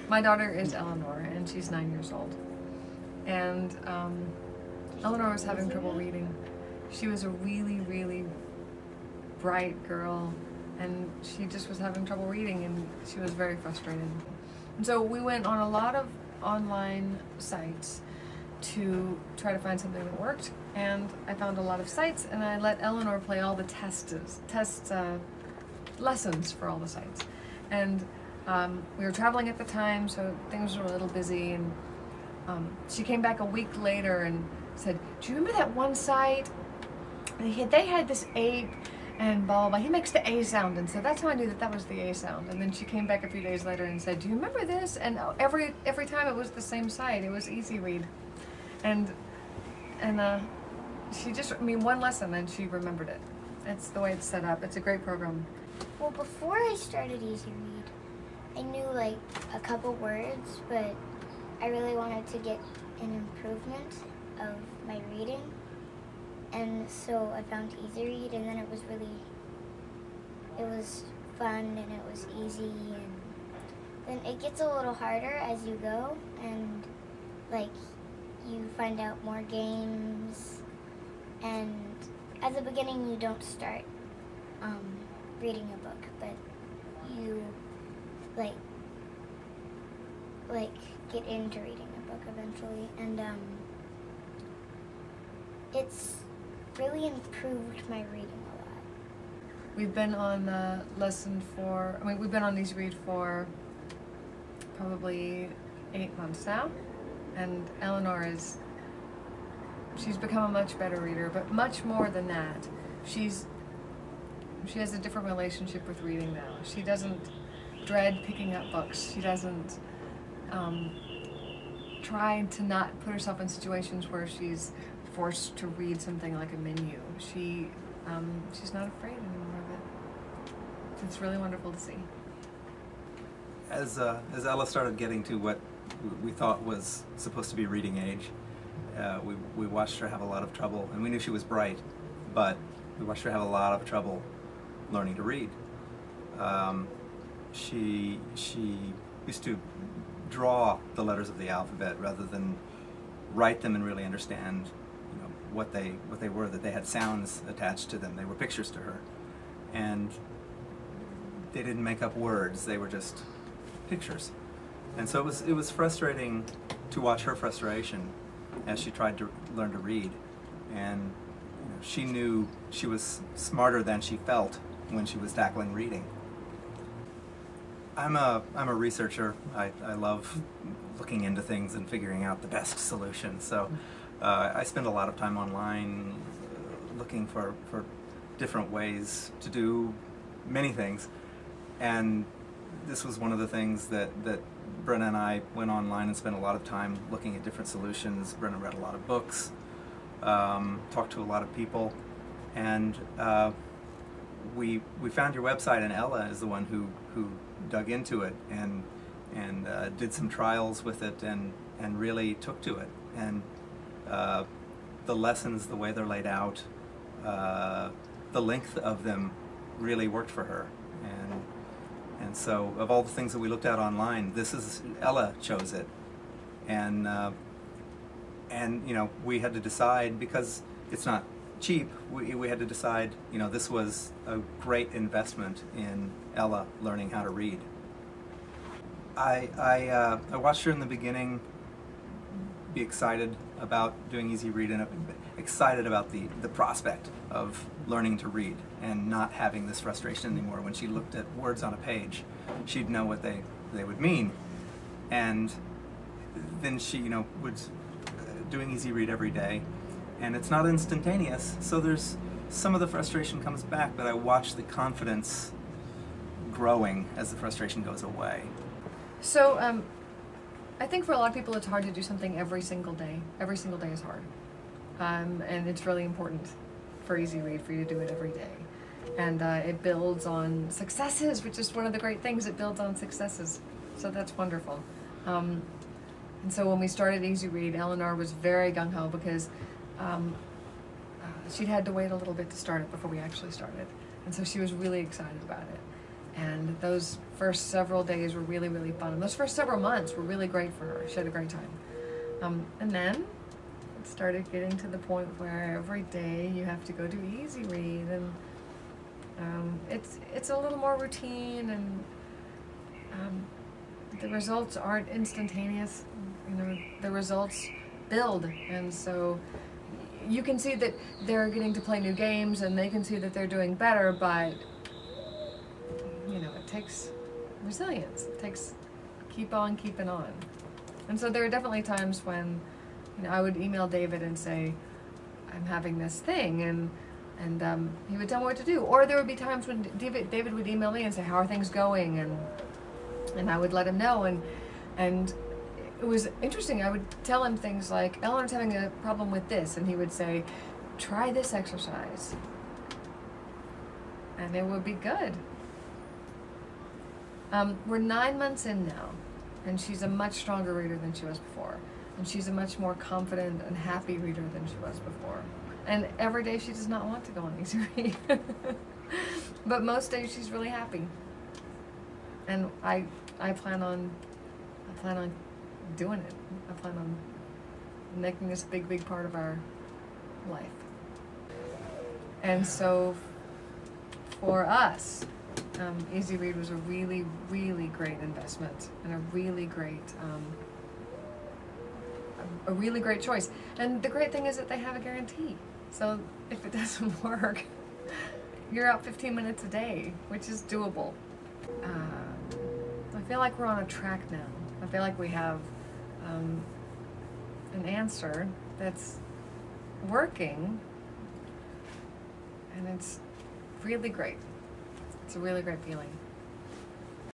My daughter is Eleanor, and she's 9 years old. And Eleanor was having trouble reading. She was a really, really bright girl, and she just was having trouble reading, and she was very frustrated. And so we went on a lot of online sites to try to find something that worked, and I found a lot of sites, and I let Eleanor play all the lessons for all the sites. And we were traveling at the time, so things were a little busy, and she came back a week later and said, "Do you remember that one site? They had this ape and blah, blah, blah. He makes the A sound." And so that's how I knew that that was the A sound. And then she came back a few days later and said, "Do you remember this?" And every time it was the same site. It was Easy Read. And she just, I mean, one lesson and she remembered it. It's the way it's set up. It's a great program. Well, before I started Easy Read, I knew like a couple words, but I really wanted to get an improvement of my reading. And so I found Easy Read, and then it was fun and it was easy, and then it gets a little harder as you go, and like you find out more games, and at the beginning you don't start reading a book, but you like get into reading a book eventually, and it's really improved my reading a lot. We've been on we've been on Easy Read for probably 8 months now, and Eleanor she's become a much better reader, but much more than that. She has a different relationship with reading now. She doesn't dread picking up books. She doesn't try to not put herself in situations where she's forced to read something like a menu. She's not afraid anymore of it. It's really wonderful to see. As Ella started getting to what we thought was supposed to be reading age, we watched her have a lot of trouble, and we knew she was bright, but we watched her have a lot of trouble learning to read. She used to draw the letters of the alphabet rather than write them and really understand, you know, what they were, that they had sounds attached to them. They were pictures to her, and they didn't make up words. They were just pictures. And so it was frustrating to watch her frustration as she tried to learn to read. And you know, she knew she was smarter than she felt when she was tackling reading. I'm a researcher. I love looking into things and figuring out the best solution. So I spend a lot of time online looking for different ways to do many things. And this was one of the things that Brenna and I went online and spent a lot of time looking at different solutions. Brenna read a lot of books, talked to a lot of people, and we found your website, and Ella is the one who dug into it and did some trials with it and really took to it. And the lessons, the way they're laid out, the length of them really worked for her. And so of all the things that we looked at online, Ella chose it. And you know, we had to decide, because it's not cheap, we had to decide, you know, this was a great investment in Ella learning how to read. I watched her in the beginning be excited about doing Easy Read, and excited about the prospect of learning to read and not having this frustration anymore. When she looked at words on a page, she'd know what they would mean. And then she, you know, was doing Easy Read every day, and it's not instantaneous, so there's some of the frustration comes back, but I watch the confidence growing as the frustration goes away. So I think for a lot of people it's hard to do something every single day. Every single day is hard. And it's really important for Easy Read for you to do it every day. And it builds on successes, which is one of the great things. It builds on successes. So that's wonderful. And so when we started Easy Read, Eleanor was very gung-ho because she'd had to wait a little bit to start it before we actually started. And so she was really excited about it. And those first several days were really, really fun. And those first several months were really great for her. She had a great time. And then it started getting to the point where every day you have to go do Easy Read, and it's a little more routine, and the results aren't instantaneous. You know, the results build, and so you can see that they're getting to play new games, and they can see that they're doing better, but you know, it takes resilience. It takes keep on keeping on. And so there are definitely times when, you know, I would email David and say, I'm having this thing, and he would tell me what to do. Or there would be times when David would email me and say, how are things going? And I would let him know. And it was interesting. I would tell him things like, Eleanor's having a problem with this. And he would say, try this exercise. And it would be good. We're 9 months in now, and she's a much stronger reader than she was before. And she's a much more confident and happy reader than she was before. And every day she does not want to go on Easy Read. But most days she's really happy. And I plan on doing it. I plan on making this a big, big part of our life. And so for us, Easy Read was a really, really great investment, and a really great choice. And the great thing is that they have a guarantee. So if it doesn't work, you're out 15 minutes a day, which is doable. I feel like we're on a track now. I feel like we have an answer that's working, and it's really great. It's a really great feeling.